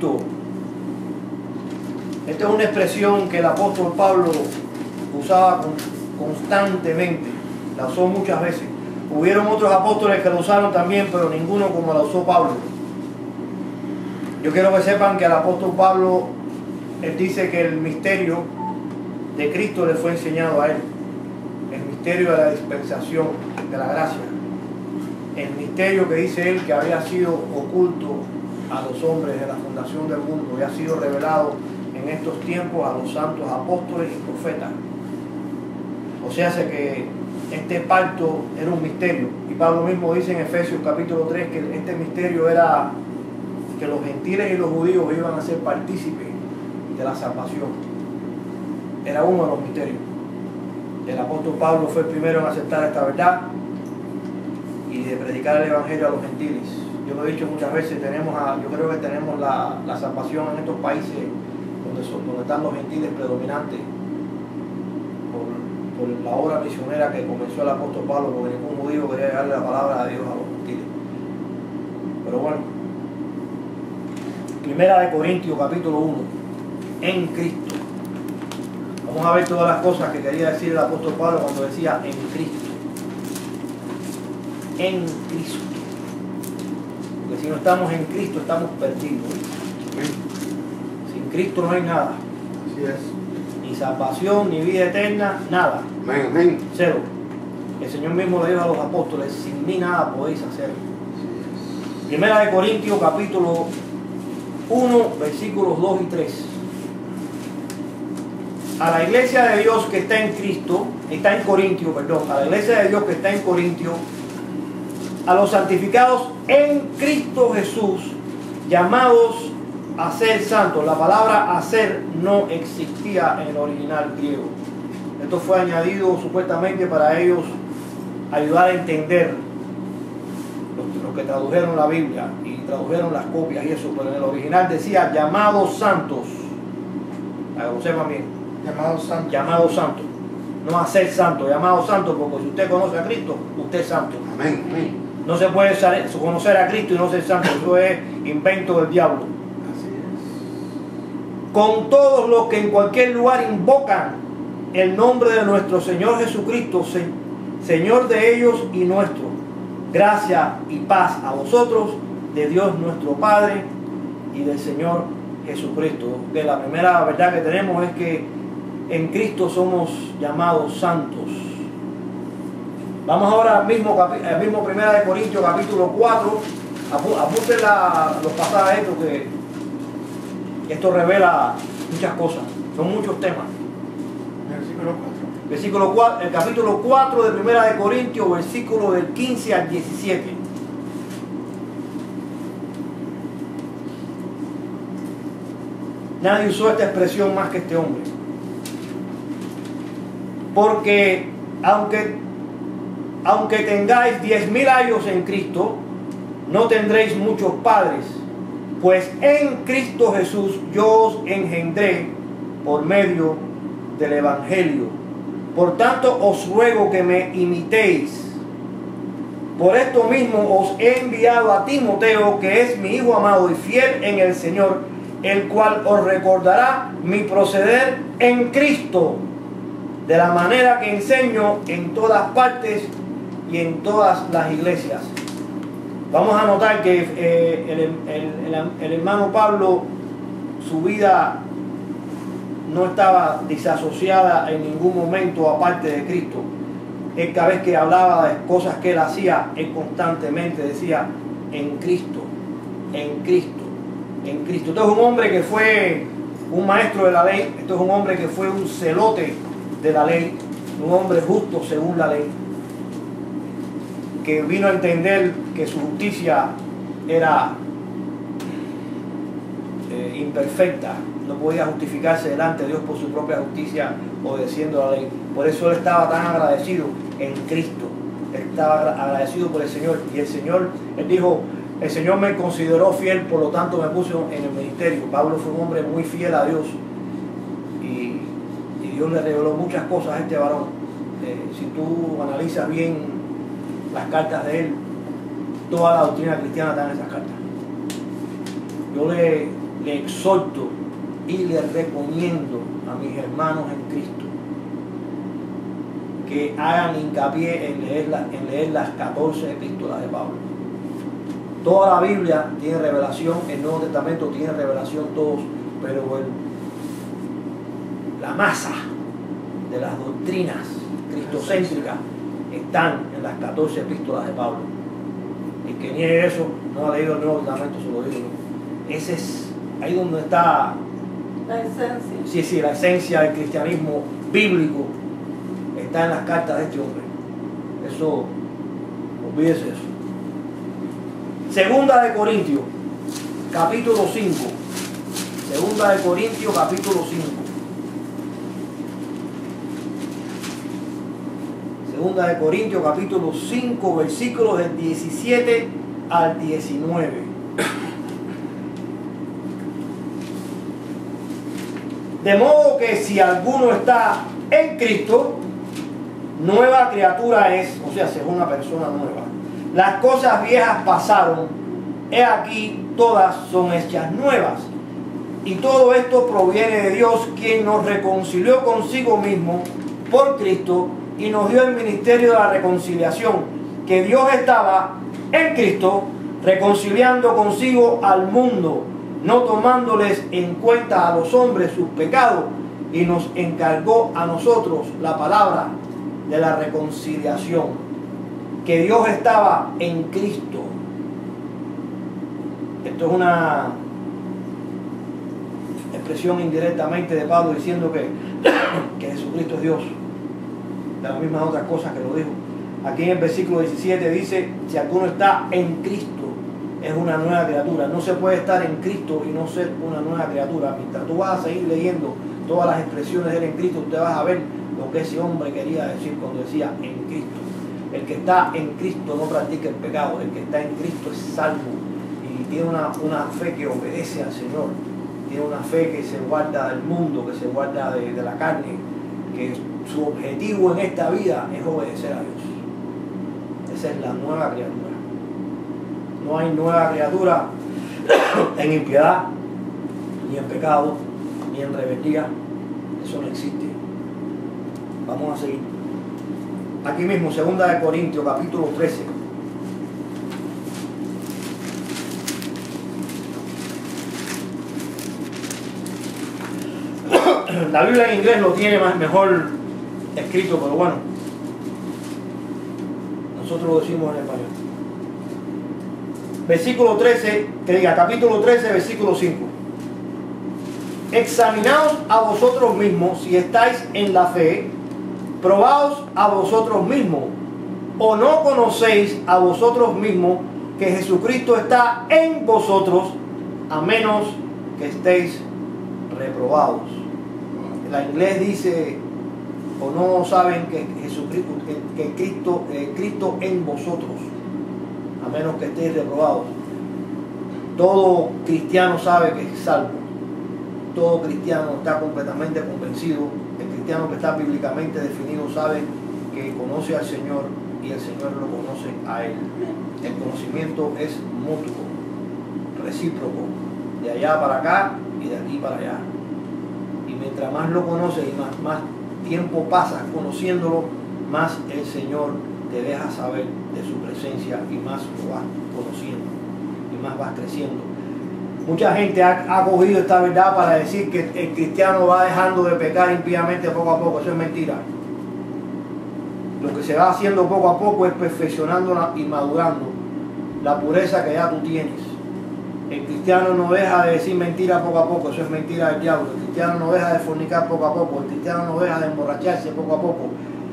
Cristo. Esta es una expresión que el apóstol Pablo usaba constantemente, la usó muchas veces. Hubieron otros apóstoles que lo usaron también, pero ninguno como la usó Pablo. Yo quiero que sepan que al apóstol Pablo, él dice que el misterio de Cristo le fue enseñado a él. El misterio de la dispensación, de la gracia. El misterio que dice él que había sido oculto a los hombres de la fundación del mundo y ha sido revelado en estos tiempos a los santos apóstoles y profetas. O sea, que este pacto era un misterio. Y Pablo mismo dice en Efesios capítulo 3 que este misterio era que los gentiles y los judíos iban a ser partícipes de la salvación. Era uno de los misterios. El apóstol Pablo fue el primero en aceptar esta verdad y de predicar el evangelio a los gentiles. Yo lo he dicho muchas veces, yo creo que tenemos la salvación en estos países donde están los gentiles predominantes por la obra misionera que comenzó el apóstol Pablo, porque ningún judío quería llevarle la palabra de Dios a los gentiles. Pero bueno, Primera de Corintios capítulo 1, en Cristo. Vamos a ver todas las cosas que quería decir el apóstol Pablo cuando decía en Cristo. En Cristo. Porque si no estamos en Cristo, estamos perdidos. Sin Cristo no hay nada. Así es. Ni salvación, ni vida eterna, nada. Amén, amén. Cero. El Señor mismo le dijo a los apóstoles, sin mí nada podéis hacer. Primera de Corintios capítulo 1, versículos 2 y 3. A la iglesia de Dios que está en Cristo, está en Corintio, perdón, a la iglesia de Dios que está en Corintio, a los santificados en Cristo Jesús, llamados a ser santos. La palabra hacer no existía en el original griego. Esto fue añadido supuestamente para ellos ayudar a entender los que tradujeron la Biblia y tradujeron las copias y eso, pero en el original decía llamados santos. Para que lo sepan bien. Llamados santos. Llamados santos. No a ser santo, llamados santos, porque si usted conoce a Cristo, usted es santo. Amén, amén. No se puede conocer a Cristo y no ser santo. Eso es invento del diablo. Así es. Con todos los que en cualquier lugar invocan el nombre de nuestro Señor Jesucristo, Señor de ellos y nuestro. Gracia y paz a vosotros, de Dios nuestro Padre y del Señor Jesucristo. Que la primera verdad que tenemos es que en Cristo somos llamados santos. Vamos ahora al mismo 1 de Corintios capítulo 4. Apunten los pasajes porque esto revela muchas cosas. Son muchos temas. Versículo 4. El capítulo 4 de 1 de Corintios, versículo del 15 al 17. Nadie usó esta expresión más que este hombre. Porque aunque tengáis 10.000 años en Cristo, no tendréis muchos padres, pues en Cristo Jesús yo os engendré por medio del Evangelio. Por tanto os ruego que me imitéis. Por esto mismo os he enviado a Timoteo, que es mi hijo amado y fiel en el Señor, el cual os recordará mi proceder en Cristo, de la manera que enseño en todas partes y en todas las iglesias. Vamos a notar que el hermano Pablo, su vida no estaba disasociada en ningún momento aparte de Cristo. Él cada vez que hablaba de cosas que él hacía, él constantemente decía en Cristo, en Cristo, en Cristo. Esto es un hombre que fue un maestro de la ley. Esto es un hombre que fue un celote de la ley, un hombre justo según la ley, que vino a entender que su justicia era imperfecta, no podía justificarse delante de Dios por su propia justicia obedeciendo la ley. Por eso él estaba tan agradecido en Cristo, él estaba agradecido por el Señor, y el Señor, él dijo, el Señor me consideró fiel, por lo tanto me puso en el ministerio. Pablo fue un hombre muy fiel a Dios y Dios le reveló muchas cosas a este varón. Si tú analizas bien las cartas de él, toda la doctrina cristiana está en esas cartas. Yo le le exhorto y le recomiendo a mis hermanos en Cristo que hagan hincapié en leer las 14 epístolas de Pablo. Toda la Biblia tiene revelación, el Nuevo Testamento tiene revelación todos, pero la masa de las doctrinas cristocéntricas están en las 14 epístolas de Pablo. El que niegue eso no ha leído el Nuevo Testamento, se lo digo. Ese es ahí donde está la esencia. Sí, la esencia del cristianismo bíblico está en las cartas de este hombre. Eso, olvídese eso. Segunda de Corintios, capítulo 5. Segunda de Corintios, capítulo 5. Segunda de Corintios, capítulo 5, versículos del 17 al 19. De modo que si alguno está en Cristo, nueva criatura es, o sea, es una persona nueva. Las cosas viejas pasaron, he aquí todas son hechas nuevas. Y todo esto proviene de Dios, quien nos reconcilió consigo mismo por Cristo y nos dio el ministerio de la reconciliación, que Dios estaba en Cristo reconciliando consigo al mundo, no tomándoles en cuenta a los hombres sus pecados, y nos encargó a nosotros la palabra de la reconciliación. Que Dios estaba en Cristo. Esto es una expresión indirectamente de Pablo diciendo que Jesucristo es Dios. De las mismas otras cosas que lo dijo. Aquí en el versículo 17 dice, si alguno está en Cristo, es una nueva criatura. No se puede estar en Cristo y no ser una nueva criatura. Mientras tú vas a seguir leyendo todas las expresiones de él en Cristo, usted vas a ver lo que ese hombre quería decir cuando decía en Cristo. El que está en Cristo no practica el pecado. El que está en Cristo es salvo y tiene una fe que obedece al Señor. Tiene una fe que se guarda del mundo, que se guarda de la carne, que su objetivo en esta vida es obedecer a Dios. Esa es la nueva criatura. No hay nueva criatura en impiedad, ni en pecado, ni en rebeldía. Eso no existe. Vamos a seguir. Aquí mismo, 2 de Corintios, capítulo 13. La Biblia en inglés lo tiene mejor escrito, pero bueno, nosotros lo decimos en español. Versículo 13, que diga, capítulo 13, versículo 5. Examinaos a vosotros mismos si estáis en la fe, probaos a vosotros mismos, o no conocéis a vosotros mismos que Jesucristo está en vosotros, a menos que estéis reprobados. La inglés dice, o no saben que Jesucristo, que Cristo en vosotros, a menos que estéis reprobados. Todo cristiano sabe que es salvo. Todo cristiano está completamente convencido. El cristiano que está bíblicamente definido sabe que conoce al Señor y el Señor lo conoce a él. El conocimiento es mutuo, recíproco, de allá para acá y de aquí para allá. Y mientras más lo conoces y más tiempo pasas conociéndolo, más el Señor te deja saber de su presencia y más lo vas conociendo y más vas creciendo. Mucha gente ha cogido esta verdad para decir que el cristiano va dejando de pecar impíamente poco a poco. Eso es mentira. Lo que se va haciendo poco a poco es perfeccionando y madurando la pureza que ya tú tienes. El cristiano no deja de decir mentira poco a poco. Eso es mentira del diablo. El cristiano no deja de fornicar poco a poco. El cristiano no deja de emborracharse poco a poco.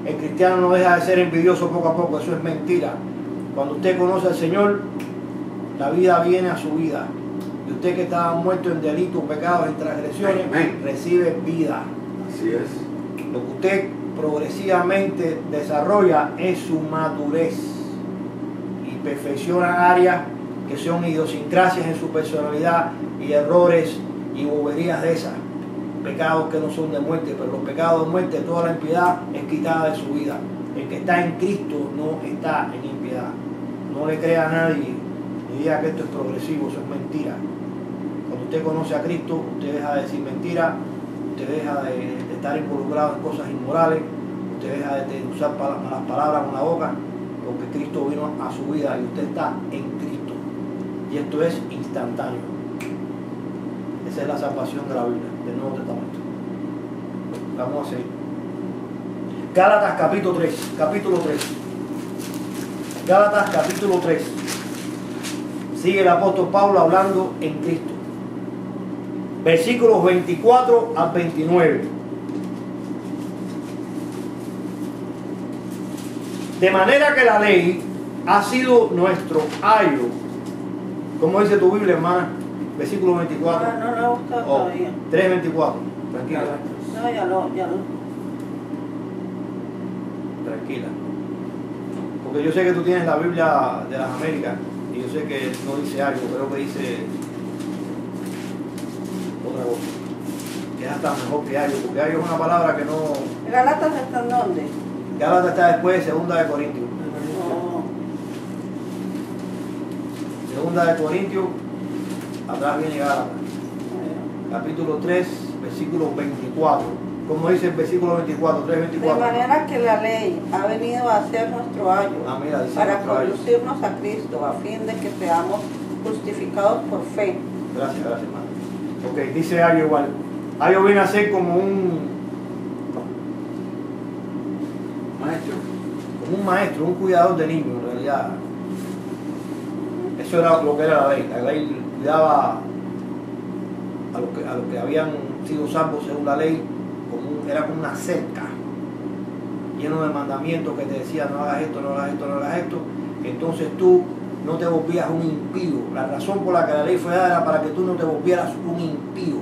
El cristiano no deja de ser envidioso poco a poco. Eso es mentira. Cuando usted conoce al Señor, la vida viene a su vida. Y usted que estaba muerto en delitos, pecados y transgresiones, recibe vida. Así es. Lo que usted progresivamente desarrolla es su madurez y perfecciona áreas que son idiosincrasias en su personalidad y errores y boberías de esas. Pecados que no son de muerte, pero los pecados de muerte, toda la impiedad es quitada de su vida. El que está en Cristo no está en impiedad. No le crea a nadie ni diga que esto es progresivo, eso es mentira. Cuando usted conoce a Cristo, usted deja de decir mentiras, usted deja de estar involucrado en cosas inmorales, usted deja de usar malas palabras con la boca, porque Cristo vino a su vida y usted está en Cristo. Y esto es instantáneo. Esa es la salvación de la Biblia, del Nuevo Testamento. Vamos a seguir. Gálatas capítulo 3. Gálatas capítulo 3. Sigue el apóstol Pablo hablando en Cristo. Versículos 24 al 29. De manera que la ley ha sido nuestro ayo. ¿Cómo dice tu Biblia, hermana? Versículo 24. No le gusta todavía. 3:24. Tranquila. No, ya lo. Tranquila. Porque yo sé que tú tienes la Biblia de las Américas y yo sé que no dice algo, pero que dice otra cosa. Que es hasta mejor que ayo, porque ayo es una palabra que no. ¿Gálatas está en dónde? Gálatas está después de 2 de Corintios. No. 2 de Corintios, atrás viene Gálatas. Capítulo 3, versículo 24. Como dice el versículo 24, 3:24. De manera que la ley ha venido a ser nuestro ayo Mira, dice para nuestro ayo. conducirnos a Cristo, a fin de que seamos justificados por fe. Gracias, hermano. Ok, dice ayo igual. Ayo viene a ser como un maestro, un cuidador de niños, en realidad. Eso era lo que era la ley. La ley cuidaba a los que habían sido salvos según la ley, era como una cerca, lleno de mandamientos que te decían no hagas esto, no hagas esto, no hagas esto. Entonces tú no te volvías un impío. La razón por la que la ley fue dada era para que tú no te volvieras un impío.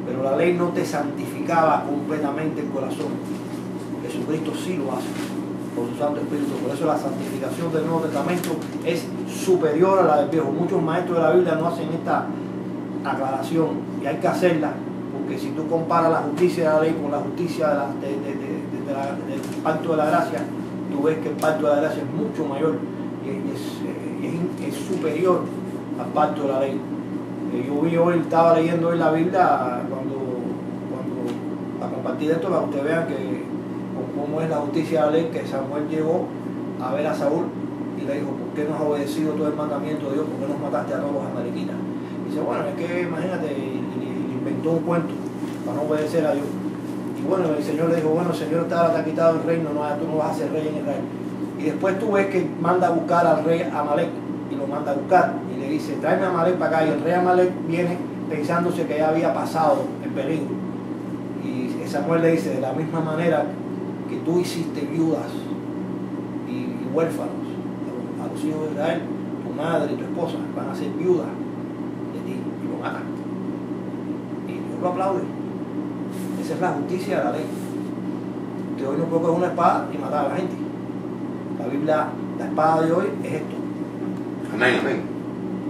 Pero la ley no te santificaba completamente el corazón. Jesucristo sí lo hace por su Santo Espíritu. Por eso la santificación del Nuevo Testamento es superior a la del Viejo. Muchos maestros de la Biblia no hacen esta aclaración y hay que hacerla, porque si tú comparas la justicia de la ley con la justicia del pacto de la gracia, tú ves que el pacto de la gracia es mucho mayor y es superior al pacto de la ley. Estaba leyendo hoy la Biblia cuando a compartir esto, para que ustedes vean que cómo es la justicia de la ley, que Samuel llegó a ver a Saúl y le dijo, ¿por qué no has obedecido todo el mandamiento de Dios? ¿Por qué nos mataste a todos los amalequitas? Y dice, bueno, es que imagínate, inventó un cuento para no obedecer a Dios. Y bueno, el Señor le dijo, bueno, el Señor te ha quitado el reino, tú no vas a ser rey en Israel. Y después tú ves que manda a buscar al rey Amalek y lo manda a buscar y le dice, tráeme a Amalek para acá. Y el rey Amalek viene pensándose que ya había pasado el peligro. Y Samuel le dice, de la misma manera que tú hiciste viudas y huérfanos a los hijos de Israel, tu madre y tu esposa van a ser viudas de ti y lo matan. Y Dios lo aplaude. Esa es la justicia de la ley. Que hoy no puede coger una espada y matar a la gente. La Biblia, la espada de hoy es esto. Amén, amén.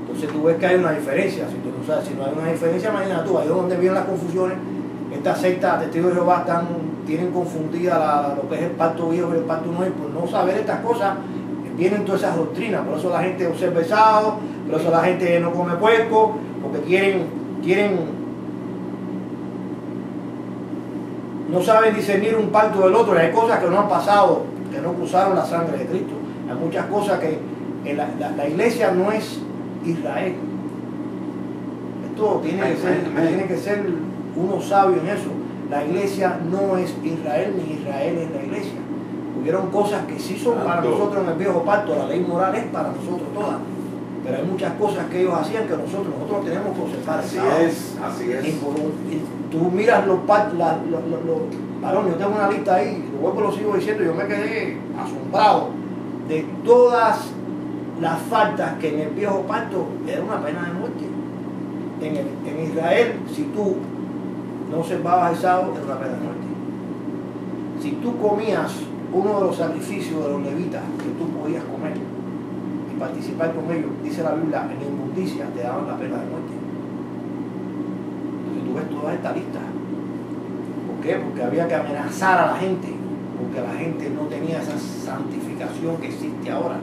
Entonces tú ves que hay una diferencia. Si tú no sabes, si no hay una diferencia, imagínate tú, ahí es donde vienen las confusiones. Esta secta, testigos de Jehová, tienen confundida lo que es el pacto viejo y el pacto nuevo. Por no saber estas cosas, vienen todas esas doctrinas. Por eso la gente observa el sábado, por eso la gente no come puerco, porque quieren no saben discernir un pacto del otro. Y hay cosas que no han pasado, que no cruzaron la sangre de Cristo. Hay muchas cosas que la iglesia no es Israel. Esto tiene que ser uno sabio en eso. La iglesia no es Israel, ni Israel es la iglesia. Hubieron cosas que sí son para nosotros en el viejo pacto. La ley moral es para nosotros todas. Pero hay muchas cosas que ellos hacían que nosotros tenemos que observar. Así es. Y tú miras los varones, yo tengo una lista ahí, lo sigo diciendo, yo me quedé asombrado de todas las faltas que en el viejo pacto era una pena de muerte. En Israel, si tú no observabas el sábado, era una pena de muerte. Si tú comías uno de los sacrificios de los levitas que tú podías comer y participar con ellos, dice la Biblia, en inmundicia te daban la pena de muerte. Entonces tú ves toda esta lista. ¿Por qué? Porque había que amenazar a la gente, porque la gente no tenía esa santificación que existe ahora.